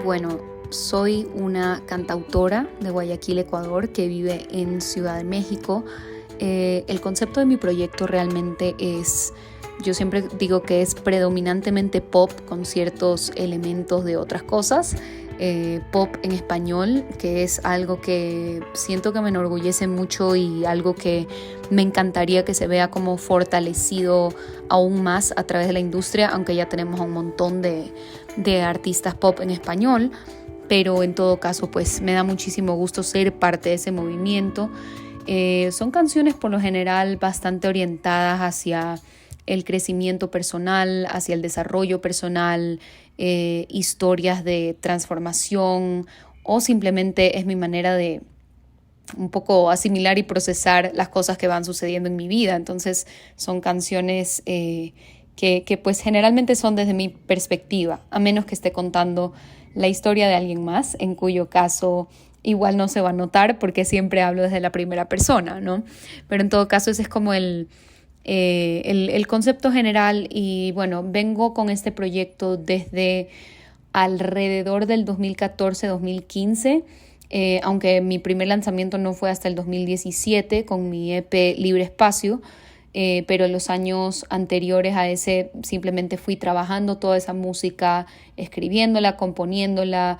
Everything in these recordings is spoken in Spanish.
Bueno, soy una cantautora de Guayaquil, Ecuador, que vive en Ciudad de México. El concepto de mi proyecto realmente yo siempre digo que es predominantemente pop con ciertos elementos de otras cosas. Pop en español, que es algo que siento que me enorgullece mucho y algo que me encantaría que se vea como fortalecido aún más a través de la industria, aunque ya tenemos un montón de artistas pop en español, pero en todo caso pues me da muchísimo gusto ser parte de ese movimiento. Son canciones por lo general bastante orientadas hacia el crecimiento personal, hacia el desarrollo personal, historias de transformación, o simplemente es mi manera de un poco asimilar y procesar las cosas que van sucediendo en mi vida. Entonces son canciones que pues generalmente son desde mi perspectiva, a menos que esté contando la historia de alguien más, en cuyo caso igual no se va a notar porque siempre hablo desde la primera persona, ¿no? Pero en todo caso ese es como el concepto general. Y bueno, vengo con este proyecto desde alrededor del 2014-2015, aunque mi primer lanzamiento no fue hasta el 2017 con mi EP Libre Espacio, pero en los años anteriores a ese simplemente fui trabajando toda esa música, escribiéndola, componiéndola,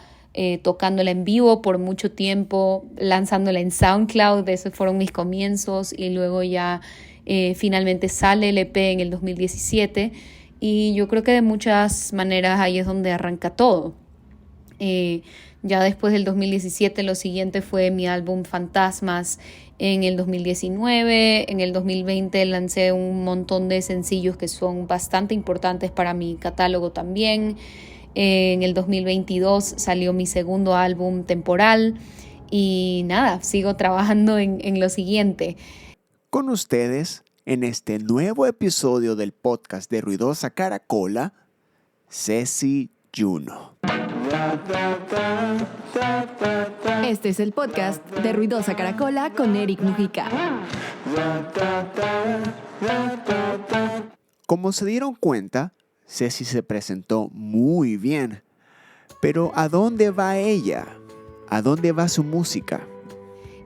tocándola en vivo por mucho tiempo, lanzándola en SoundCloud. Esos fueron mis comienzos, y luego ya finalmente sale el EP en el 2017, y yo creo que de muchas maneras ahí es donde arranca todo. Ya después del 2017 lo siguiente fue mi álbum Fantasmas. En el 2019, en el 2020 lancé un montón de sencillos que son bastante importantes para mi catálogo también. En el 2022 salió mi segundo álbum Temporal, y nada, sigo trabajando en lo siguiente. Con ustedes, en este nuevo episodio del podcast de Ruidosa Caracola, Ceci Juno. Este es el podcast de Ruidosa Caracola con Eric Mujica. Como se dieron cuenta, Ceci se presentó muy bien. Pero ¿a dónde va ella? ¿A dónde va su música?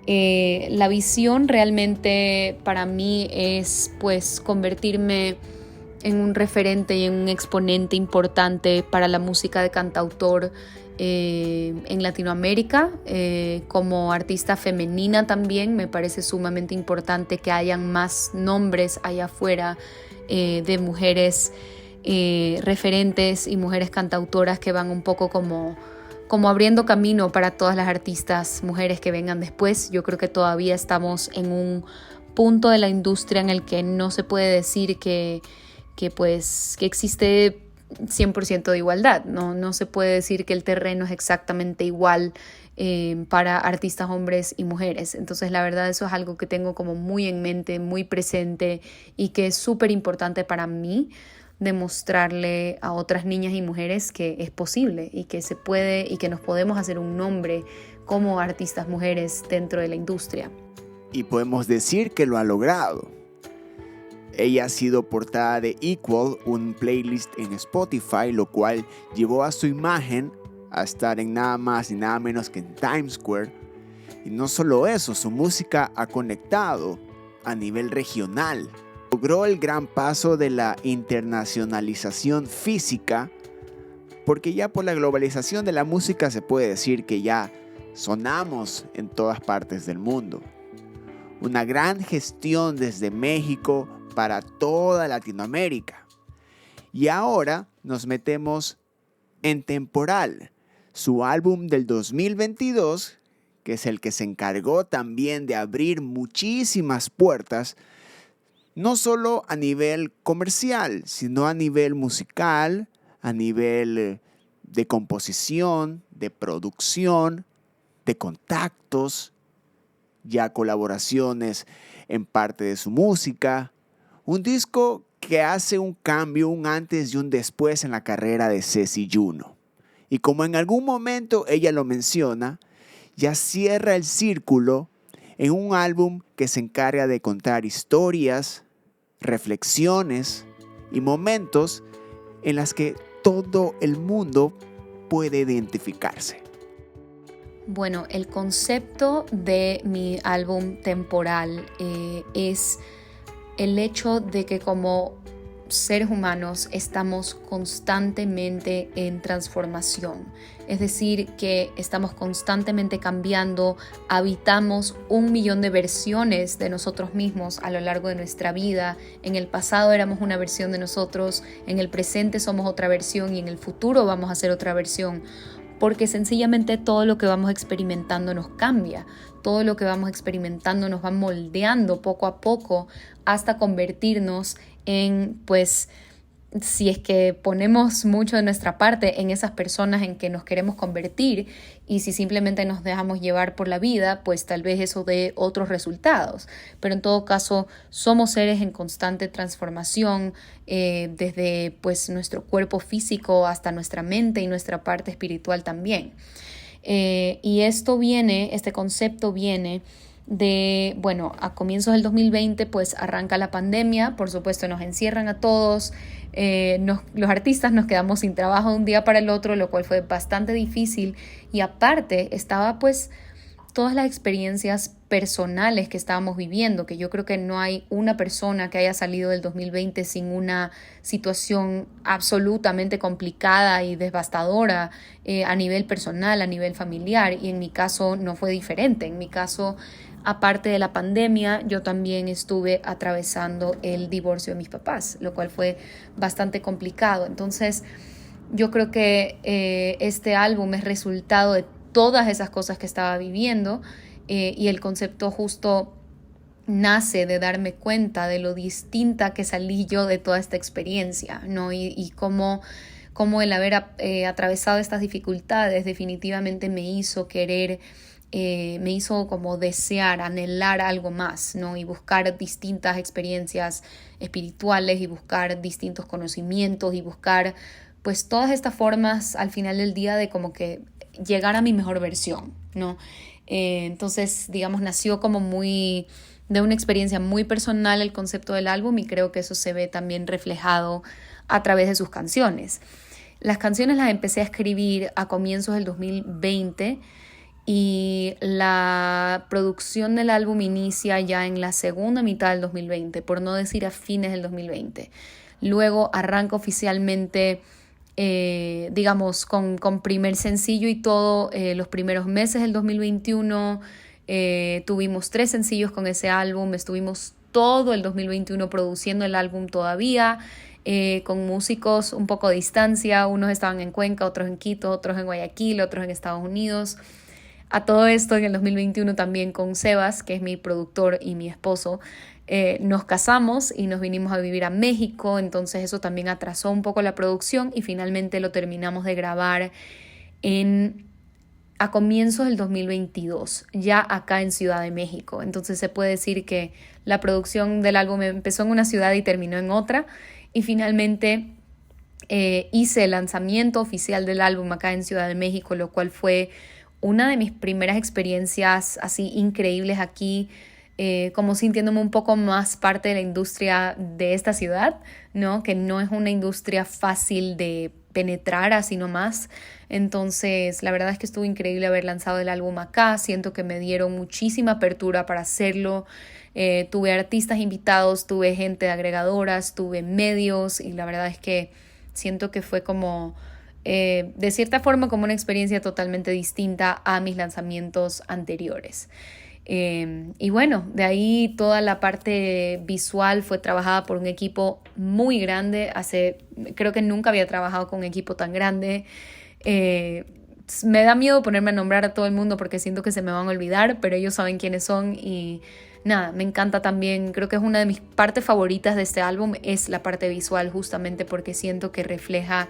La visión realmente para mí es pues convertirme en un referente y en un exponente importante para la música de cantautor en Latinoamérica. Como artista femenina también me parece sumamente importante que hayan más nombres allá afuera de mujeres referentes y mujeres cantautoras que van un poco como abriendo camino para todas las artistas mujeres que vengan después. Yo creo que todavía estamos en un punto de la industria en el que no se puede decir que existe 100% de igualdad. No se puede decir que el terreno es exactamente igual para artistas hombres y mujeres. Entonces la verdad eso es algo que tengo como muy en mente, muy presente, y que es súper importante para mí demostrarle a otras niñas y mujeres que es posible y que se puede y que nos podemos hacer un nombre como artistas mujeres dentro de la industria. Y podemos decir que lo ha logrado. Ella ha sido portada de Equal, un playlist en Spotify, lo cual llevó a su imagen a estar en nada más y nada menos que en Times Square. Y no solo eso, su música ha conectado a nivel regional. Logró el gran paso de la internacionalización física, porque ya por la globalización de la música se puede decir que ya sonamos en todas partes del mundo. Una gran gestión desde México para toda Latinoamérica. Y ahora nos metemos en Temporal, su álbum del 2022, que es el que se encargó también de abrir muchísimas puertas, no solo a nivel comercial, sino a nivel musical, a nivel de composición, de producción, de contactos, ya colaboraciones en parte de su música. Un disco que hace un cambio, un antes y un después en la carrera de Ceci Juno. Y como en algún momento ella lo menciona, ya cierra el círculo en un álbum que se encarga de contar historias, reflexiones y momentos en las que todo el mundo puede identificarse? Bueno, el concepto de mi álbum temporal es el hecho de que como seres humanos estamos constantemente en transformación. Es decir, que estamos constantemente cambiando, habitamos 1.000.000 de versiones de nosotros mismos a lo largo de nuestra vida. En el pasado éramos una versión de nosotros, en el presente somos otra versión y en el futuro vamos a ser otra versión. Porque sencillamente todo lo que vamos experimentando nos cambia, todo lo que vamos experimentando nos va moldeando poco a poco hasta convertirnos en, pues, si es que ponemos mucho de nuestra parte en esas personas en que nos queremos convertir, y si simplemente nos dejamos llevar por la vida, pues tal vez eso dé otros resultados. Pero en todo caso, somos seres en constante transformación, desde pues nuestro cuerpo físico hasta nuestra mente y nuestra parte espiritual también. Y este concepto viene de, bueno, a comienzos del 2020 pues arranca la pandemia, por supuesto nos encierran a todos, los artistas nos quedamos sin trabajo de un día para el otro, lo cual fue bastante difícil, y aparte estaba pues todas las experiencias personales que estábamos viviendo, que yo creo que no hay una persona que haya salido del 2020 sin una situación absolutamente complicada y devastadora a nivel personal, a nivel familiar, y en mi caso no fue diferente. En mi caso, aparte de la pandemia, yo también estuve atravesando el divorcio de mis papás, lo cual fue bastante complicado. Entonces, yo creo que este álbum es resultado de todas esas cosas que estaba viviendo, y el concepto justo nace de darme cuenta de lo distinta que salí yo de toda esta experiencia, ¿no? Y cómo el haber atravesado estas dificultades definitivamente me hizo querer, me hizo como desear, anhelar algo más, ¿no? Y buscar distintas experiencias espirituales y buscar distintos conocimientos y buscar pues todas estas formas al final del día de como que llegar a mi mejor versión, ¿no? Entonces, digamos, nació como de una experiencia muy personal el concepto del álbum, y creo que eso se ve también reflejado a través de sus canciones. Las canciones las empecé a escribir a comienzos del 2020 y la producción del álbum inicia ya en la segunda mitad del 2020, por no decir a fines del 2020. Luego arranca oficialmente, digamos, con primer sencillo y todo, los primeros meses del 2021. Tuvimos 3 sencillos con ese álbum, estuvimos todo el 2021 produciendo el álbum todavía, con músicos un poco a distancia. Unos estaban en Cuenca, otros en Quito, otros en Guayaquil, otros en Estados Unidos. A todo esto, en el 2021 también con Sebas, que es mi productor y mi esposo, nos casamos y nos vinimos a vivir a México. Entonces eso también atrasó un poco la producción y finalmente lo terminamos de grabar a comienzos del 2022, ya acá en Ciudad de México. Entonces se puede decir que la producción del álbum empezó en una ciudad y terminó en otra, y finalmente hice el lanzamiento oficial del álbum acá en Ciudad de México, lo cual fue una de mis primeras experiencias así increíbles aquí, como sintiéndome un poco más parte de la industria de esta ciudad, ¿no? Que no es una industria fácil de penetrar así nomás. Entonces, la verdad es que estuvo increíble haber lanzado el álbum acá. Siento que me dieron muchísima apertura para hacerlo. Tuve artistas invitados, tuve gente de agregadoras, tuve medios, y la verdad es que siento que fue como, de cierta forma, como una experiencia totalmente distinta a mis lanzamientos anteriores. Y bueno, de ahí toda la parte visual fue trabajada por un equipo muy grande. Creo que nunca había trabajado con un equipo tan grande. Me da miedo ponerme a nombrar a todo el mundo porque siento que se me van a olvidar, pero ellos saben quiénes son. Y nada, me encanta también. Creo que es una de mis partes favoritas de este álbum, es la parte visual, justamente porque siento que refleja,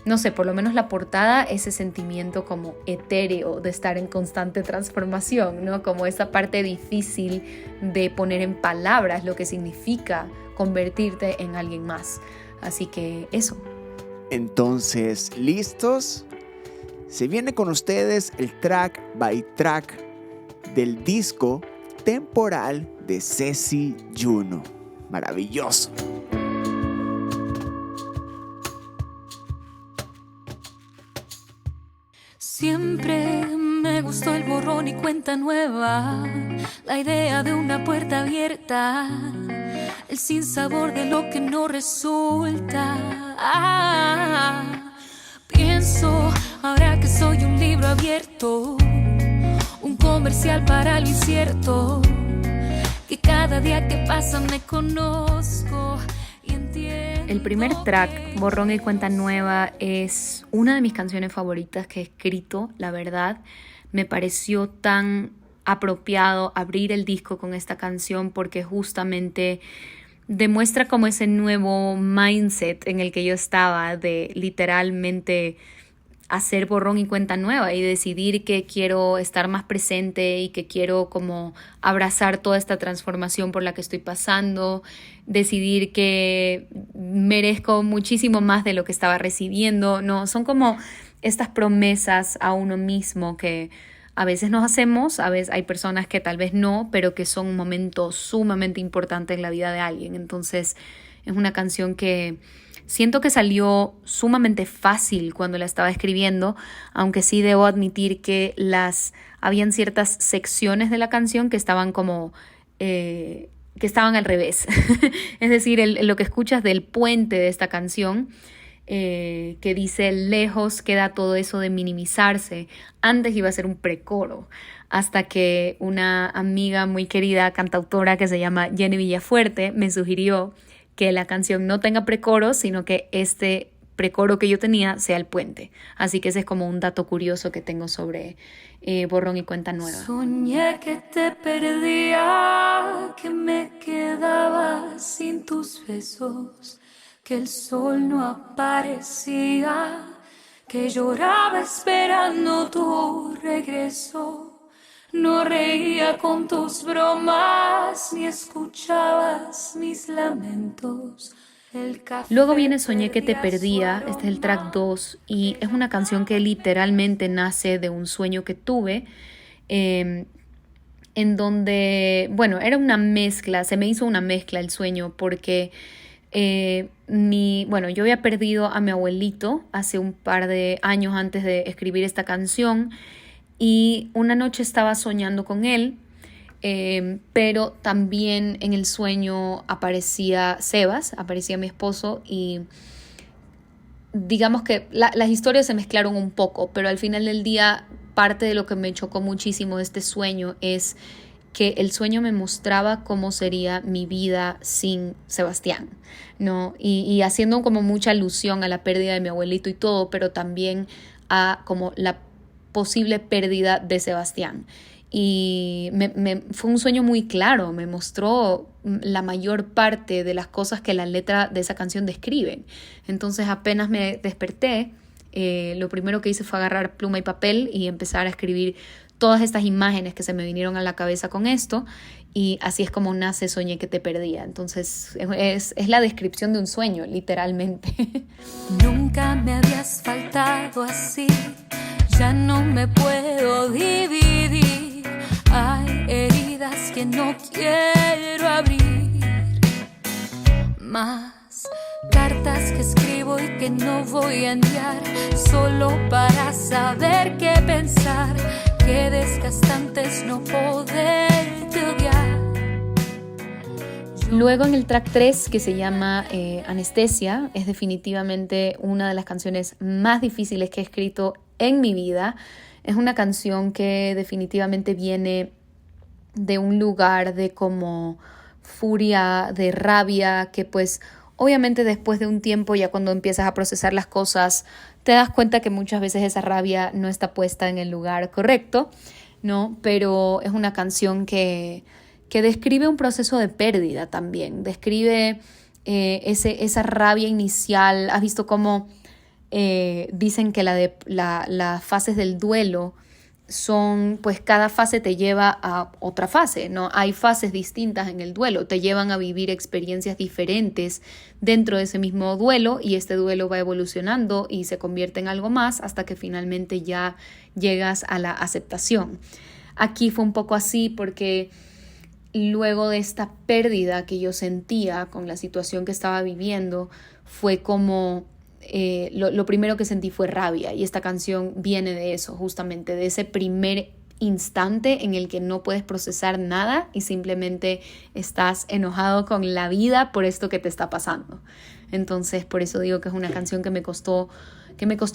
no sé, por lo menos la portada, ese sentimiento como etéreo de estar en constante transformación, ¿no? Como esa parte difícil de poner en palabras lo que significa convertirte en alguien más. Así que eso. Entonces, ¿listos? Se viene con ustedes el track by track del disco temporal de Ceci Juno. Maravilloso. Siempre me gustó el borrón y cuenta nueva, la idea de una puerta abierta, el sinsabor de lo que no resulta. Pienso ahora que soy un libro abierto, un comercial para lo incierto, que cada día que pasa me conozco y entiendo. El primer track, Borrón y Cuenta Nueva, es una de mis canciones favoritas que he escrito, la verdad. Me pareció tan apropiado abrir el disco con esta canción porque justamente demuestra como ese nuevo mindset en el que yo estaba de literalmente hacer borrón y cuenta nueva y decidir que quiero estar más presente y que quiero como abrazar toda esta transformación por la que estoy pasando, decidir que merezco muchísimo más de lo que estaba recibiendo, ¿no? Son como estas promesas a uno mismo que a veces nos hacemos, a veces hay personas que tal vez no, pero que son un momento sumamente importante en la vida de alguien. Entonces es una canción que siento que salió sumamente fácil cuando la estaba escribiendo, aunque sí debo admitir que habían ciertas secciones de la canción que estaban como que estaban al revés. Es decir, lo que escuchas del puente de esta canción, que dice lejos queda todo eso de minimizarse. Antes iba a ser un precoro, hasta que una amiga muy querida, cantautora que se llama Jenny Villafuerte, me sugirió que la canción no tenga precoro, sino que este precoro que yo tenía sea el puente. Así que ese es como un dato curioso que tengo sobre Borrón y Cuenta Nueva. Soñé que te perdía, que me quedaba sin tus besos, que el sol no aparecía, que lloraba esperando tu regreso. No reía con tus bromas, ni escuchabas mis lamentos. Luego viene Soñé que te perdía, este es el track 2 y es una canción que literalmente nace de un sueño que tuve, en donde, bueno, era una mezcla, se me hizo una mezcla el sueño porque yo había perdido a mi abuelito hace un par de años antes de escribir esta canción y una noche estaba soñando con él, pero también en el sueño aparecía Sebas, aparecía mi esposo y digamos que las historias se mezclaron un poco, pero al final del día parte de lo que me chocó muchísimo de este sueño es que el sueño me mostraba cómo sería mi vida sin Sebastián, ¿no? Y haciendo como mucha alusión a la pérdida de mi abuelito y todo, pero también a como la posible pérdida de Sebastián. Y fue un sueño muy claro, me mostró la mayor parte de las cosas que la letra de esa canción describe. Entonces apenas me desperté, lo primero que hice fue agarrar pluma y papel y empezar a escribir todas estas imágenes que se me vinieron a la cabeza con esto, y así es como nace Soñé que te perdía. Entonces es la descripción de un sueño, literalmente. Nunca me habías faltado así, ya no me puedo dividir. Hay heridas que no quiero abrir, más cartas que escribo y que no voy a enviar, solo para saber qué pensar. Qué desgastante es no poderte odiar. Luego en el track 3, que se llama Anestesia, es definitivamente una de las canciones más difíciles que he escrito en mi vida. Es una canción que definitivamente viene de un lugar de como furia, de rabia, que pues obviamente después de un tiempo, ya cuando empiezas a procesar las cosas, te das cuenta que muchas veces esa rabia no está puesta en el lugar correcto, ¿no? Pero es una canción que describe un proceso de pérdida también, describe esa rabia inicial. Has visto cómo dicen que las fases del duelo son, pues cada fase te lleva a otra fase, ¿no? Hay fases distintas en el duelo, te llevan a vivir experiencias diferentes dentro de ese mismo duelo, y este duelo va evolucionando y se convierte en algo más hasta que finalmente ya llegas a la aceptación. Aquí fue un poco así porque luego de esta pérdida que yo sentía con la situación que estaba viviendo, fue como lo primero que sentí fue rabia, y esta canción viene de eso, justamente de ese primer instante en el que no puedes procesar nada y simplemente estás enojado con la vida por esto que te está pasando. Entonces, por eso digo que es una canción que me costó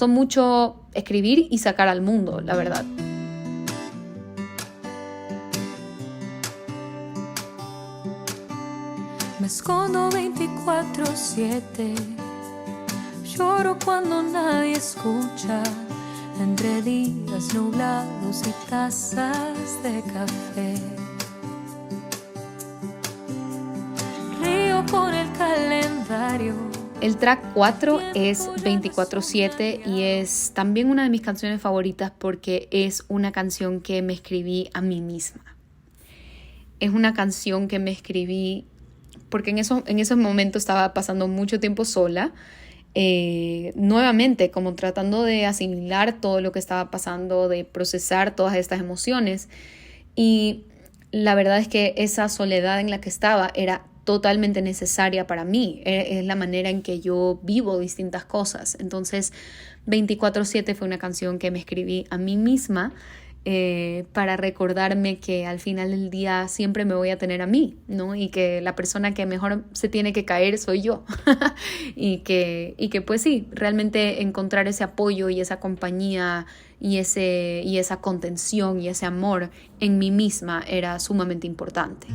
mucho escribir y sacar al mundo, la verdad. Me escondo 24/7, lloro cuando nadie escucha, entre días nublados y tazas de café. Río con el calendario. El track 4 es 24/7 y es también una de mis canciones favoritas porque es una canción que me escribí a mí misma. Es una canción que me escribí porque en esos momentos estaba pasando mucho tiempo sola, nuevamente como tratando de asimilar todo lo que estaba pasando, de procesar todas estas emociones, y la verdad es que esa soledad en la que estaba era totalmente necesaria para mí, es la manera en que yo vivo distintas cosas. Entonces 24/7 fue una canción que me escribí a mí misma, para recordarme que al final del día siempre me voy a tener a mí, ¿no? Y que la persona que mejor se tiene que caer soy yo. y que pues sí, realmente encontrar ese apoyo y esa compañía y esa contención y ese amor en mí misma era sumamente importante.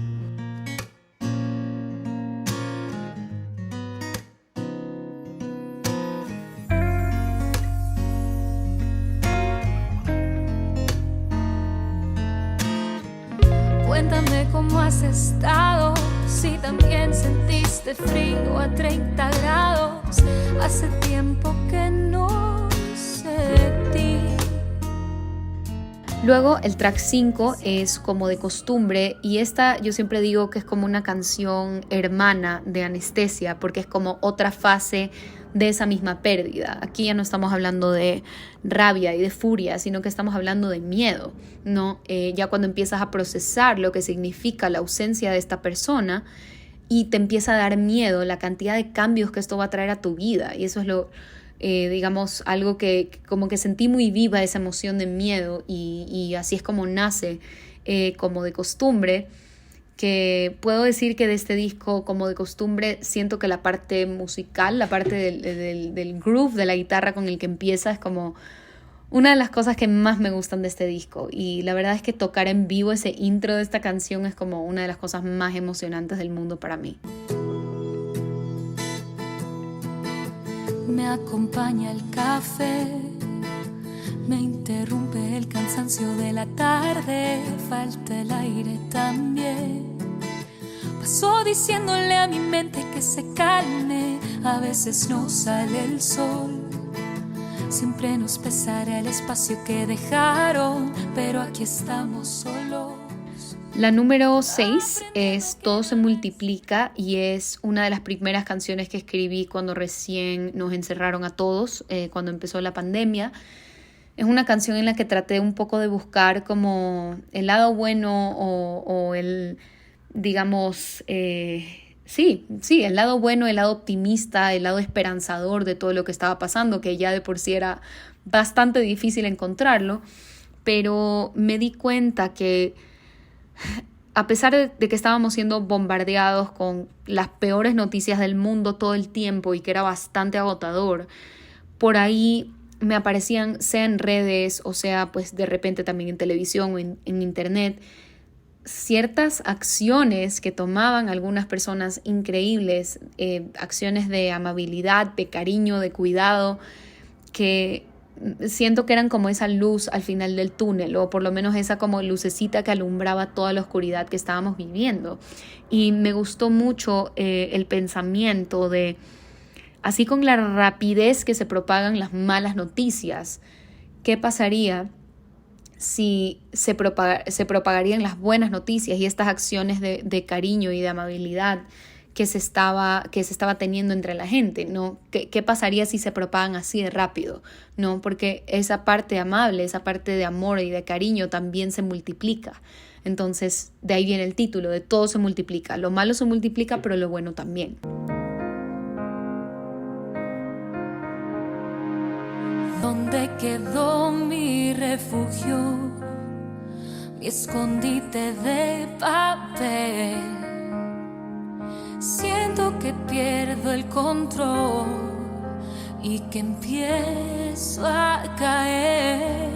Cuéntame cómo has estado, si también sentiste frío a 30 grados. Hace tiempo que no sé de ti. Luego el track 5 es Como de Costumbre, y esta yo siempre digo que es como una canción hermana de Anestesia, porque es como otra fase de esa misma pérdida. Aquí ya no estamos hablando de rabia y de furia, sino que estamos hablando de miedo, ¿no? Ya cuando empiezas a procesar lo que significa la ausencia de esta persona y te empieza a dar miedo la cantidad de cambios que esto va a traer a tu vida, y eso es digamos, algo que como que sentí muy viva esa emoción de miedo, y así es como nace Como de Costumbre, que puedo decir que de este disco, Como de Costumbre, siento que la parte musical, la parte del groove de la guitarra con el que empieza es como una de las cosas que más me gustan de este disco, y la verdad es que tocar en vivo ese intro de esta canción es como una de las cosas más emocionantes del mundo para mí. Me acompaña el café, me interrumpe el cansancio de la tarde, falta el aire también. Paso diciéndole a mi mente que se calme, a veces no sale el sol. Siempre nos pesará el espacio que dejaron, pero aquí estamos solos. La número 6 es Todo se multiplica, y es una de las primeras canciones que escribí cuando recién nos encerraron a todos, cuando empezó la pandemia. Es una canción en la que traté un poco de buscar como el lado bueno o el, digamos, sí, el lado bueno, el lado optimista, el lado esperanzador de todo lo que estaba pasando, que ya de por sí era bastante difícil encontrarlo, pero me di cuenta que a pesar de que estábamos siendo bombardeados con las peores noticias del mundo todo el tiempo y que era bastante agotador, por ahí me aparecían, sea en redes o sea pues de repente también en televisión o en internet, ciertas acciones que tomaban algunas personas increíbles, acciones de amabilidad, de cariño, de cuidado, que siento que eran como esa luz al final del túnel, o por lo menos esa como lucecita que alumbraba toda la oscuridad que estábamos viviendo. Y me gustó mucho el pensamiento de, así con la rapidez que se propagan las malas noticias, ¿qué pasaría si se propagarían las buenas noticias y estas acciones de cariño y de amabilidad que se estaba teniendo entre la gente, ¿no? ¿Qué pasaría si se propagan así de rápido? ¿No? Porque esa parte amable, esa parte de amor y de cariño también se multiplica. Entonces, de ahí viene el título, de todo se multiplica. Lo malo se multiplica, pero lo bueno también. ¿Dónde quedó mi refugio? Mi escondite de papel. Siento que pierdo el control y que empiezo a caer.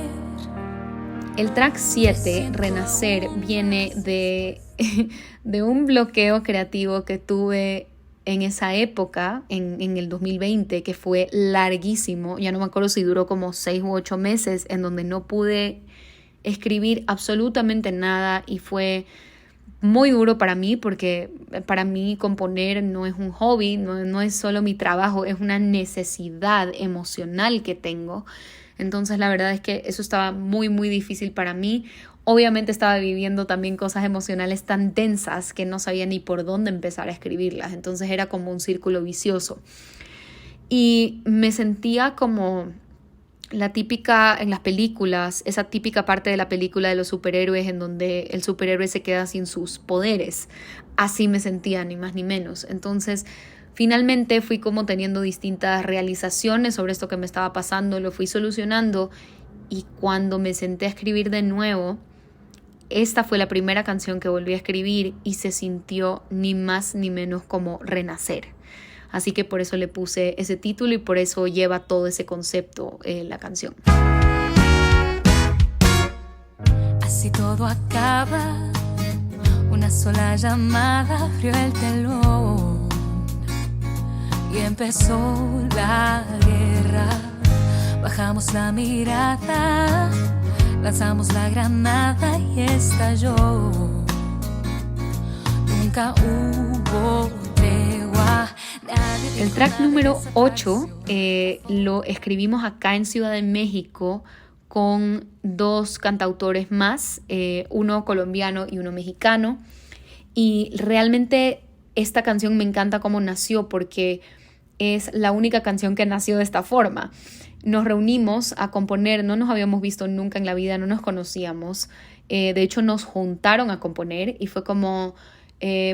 El track 7, Renacer, viene de un bloqueo creativo que tuve en esa época, en el 2020, que fue larguísimo. Ya no me acuerdo si duró como 6 u 8 meses, en donde no pude escribir absolutamente nada, y fue muy duro para mí, porque para mí componer no es un hobby, no es solo mi trabajo, es una necesidad emocional que tengo. Entonces la verdad es que eso estaba muy, muy difícil para mí. Obviamente estaba viviendo también cosas emocionales tan tensas que no sabía ni por dónde empezar a escribirlas. Entonces era como un círculo vicioso. Y me sentía como la típica en las películas, esa típica parte de la película de los superhéroes en donde el superhéroe se queda sin sus poderes. Así me sentía, ni más ni menos. Entonces, finalmente fui como teniendo distintas realizaciones sobre esto que me estaba pasando, lo fui solucionando, y cuando me senté a escribir de nuevo, esta fue la primera canción que volví a escribir y se sintió ni más ni menos como renacer. Así que por eso le puse ese título y por eso lleva todo ese concepto la canción. Así todo acaba, una sola llamada abrió el telón y empezó la guerra. Bajamos la mirada, lanzamos la granada y estalló. Nunca hubo tregua. El track número 8 lo escribimos acá en Ciudad de México con 2 cantautores más, uno colombiano y uno mexicano. Y realmente esta canción me encanta cómo nació, porque es la única canción que nació de esta forma. Nos reunimos a componer, no nos habíamos visto nunca en la vida, no nos conocíamos. De hecho, nos juntaron a componer y fue como,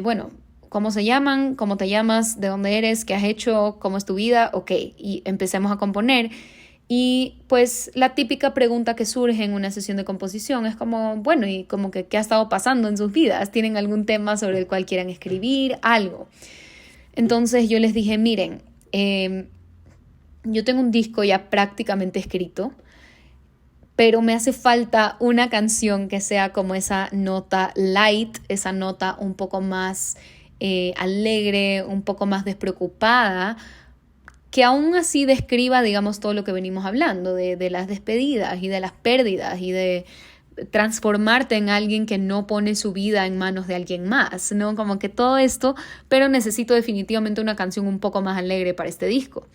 bueno, ¿cómo se llaman? ¿Cómo te llamas? ¿De dónde eres? ¿Qué has hecho? ¿Cómo es tu vida? Ok, y empecemos a componer. Y pues la típica pregunta que surge en una sesión de composición es como, bueno, ¿y como que qué ha estado pasando en sus vidas? ¿Tienen algún tema sobre el cual quieran escribir? Algo. Entonces yo les dije, miren, yo tengo un disco ya prácticamente escrito, pero me hace falta una canción que sea como esa nota light, esa nota un poco más alegre, un poco más despreocupada, que aún así describa, digamos, todo lo que venimos hablando, de las despedidas y de las pérdidas y de transformarte en alguien que no pone su vida en manos de alguien más, ¿no? Como que todo esto, pero necesito definitivamente una canción un poco más alegre para este disco.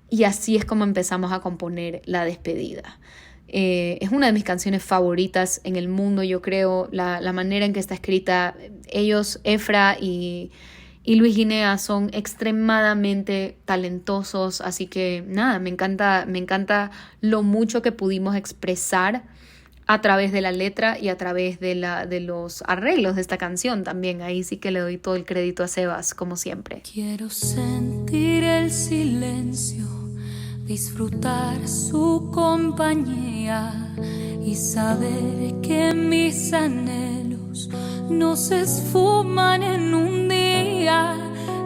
Y así es como empezamos a componer La Despedida. Es una de mis canciones favoritas en el mundo, yo creo, la manera en que está escrita. Ellos, Efra y Luis Guinea, son extremadamente talentosos, así que nada, me encanta lo mucho que pudimos expresar a través de la letra y a través de los arreglos de esta canción también. Ahí sí que le doy todo el crédito a Sebas, como siempre. Quiero sentir el silencio, disfrutar su compañía y saber que mis anhelos no se esfuman en un día,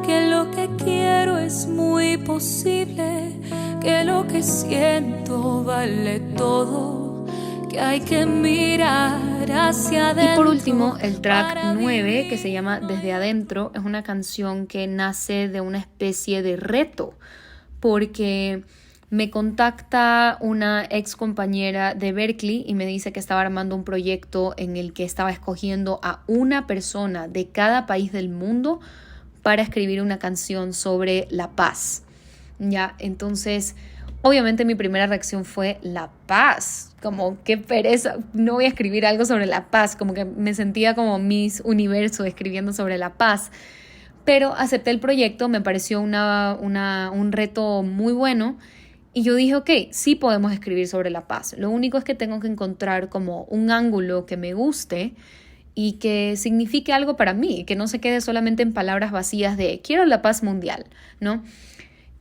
que lo que quiero es muy posible, que lo que siento vale todo, que hay que mirar hacia adentro. Y por último, el track 9, que se llama Desde Adentro, es una canción que nace de una especie de reto, porque me contacta una ex compañera de Berkeley y me dice que estaba armando un proyecto en el que estaba escogiendo a una persona de cada país del mundo para escribir una canción sobre la paz. Ya, entonces, obviamente mi primera reacción fue la paz. Como, qué pereza, no voy a escribir algo sobre la paz. Como que me sentía como Miss Universo escribiendo sobre la paz. Pero acepté el proyecto, me pareció un reto muy bueno. Y yo dije, ok, sí podemos escribir sobre la paz. Lo único es que tengo que encontrar como un ángulo que me guste y que signifique algo para mí, que no se quede solamente en palabras vacías de quiero la paz mundial, ¿no?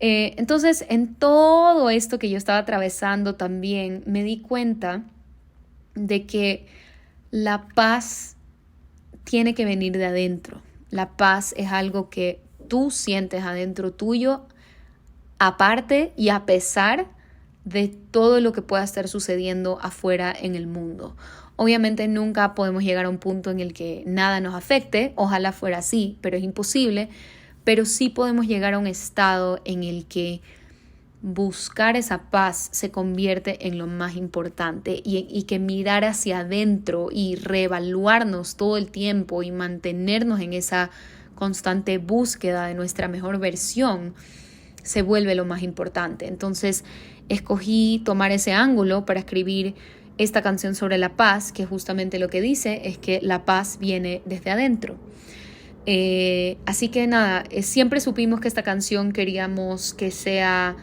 Entonces, en todo esto que yo estaba atravesando también, me di cuenta de que la paz tiene que venir de adentro. La paz es algo que tú sientes adentro tuyo, aparte y a pesar de todo lo que pueda estar sucediendo afuera en el mundo. Obviamente nunca podemos llegar a un punto en el que nada nos afecte, ojalá fuera así, pero es imposible. Pero sí podemos llegar a un estado en el que buscar esa paz se convierte en lo más importante y que mirar hacia adentro y reevaluarnos todo el tiempo y mantenernos en esa constante búsqueda de nuestra mejor versión se vuelve lo más importante. Entonces escogí tomar ese ángulo para escribir esta canción sobre la paz, que justamente lo que dice es que la paz viene desde adentro. Así que nada, siempre supimos que esta canción queríamos que sea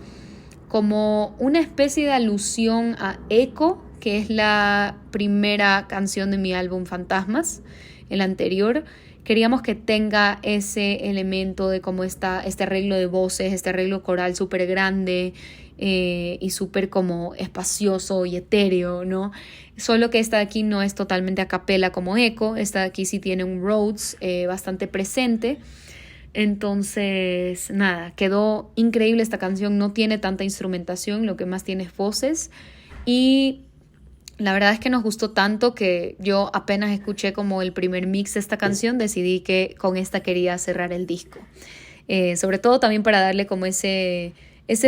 como una especie de alusión a Echo, que es la primera canción de mi álbum Fantasmas, el anterior. Queríamos que tenga ese elemento de como este arreglo de voces, este arreglo coral súper grande y súper como espacioso y etéreo, ¿no? Solo que esta de aquí no es totalmente a capela como Echo, esta de aquí sí tiene un Rhodes bastante presente. Entonces, nada, quedó increíble esta canción, no tiene tanta instrumentación, lo que más tiene es voces y la verdad es que nos gustó tanto que yo apenas escuché como el primer mix de esta canción, decidí que con esta quería cerrar el disco. Sobre todo también para darle como ese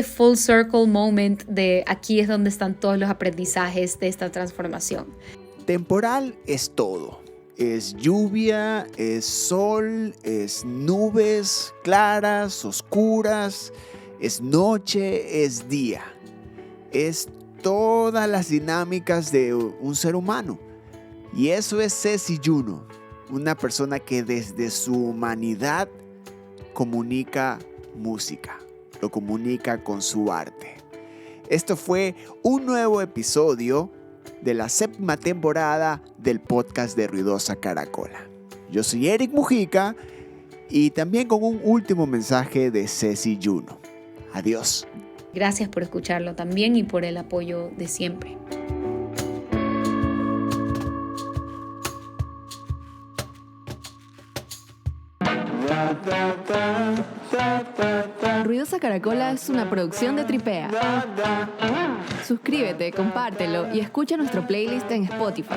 full circle moment de aquí es donde están todos los aprendizajes de esta transformación. Temporal es todo. Es lluvia, es sol, es nubes claras, oscuras, es noche, es día. Es todas las dinámicas de un ser humano. Y eso es Ceci Juno, una persona que desde su humanidad comunica música, lo comunica con su arte. Esto fue un nuevo episodio de la 7ª temporada del podcast de Ruidosa Caracola. Yo soy Eric Mujica y también con un último mensaje de Ceci Juno. Adiós. Gracias por escucharlo también y por el apoyo de siempre. Ruidosa Caracola es una producción de Tripea. Suscríbete, compártelo y escucha nuestro playlist en Spotify.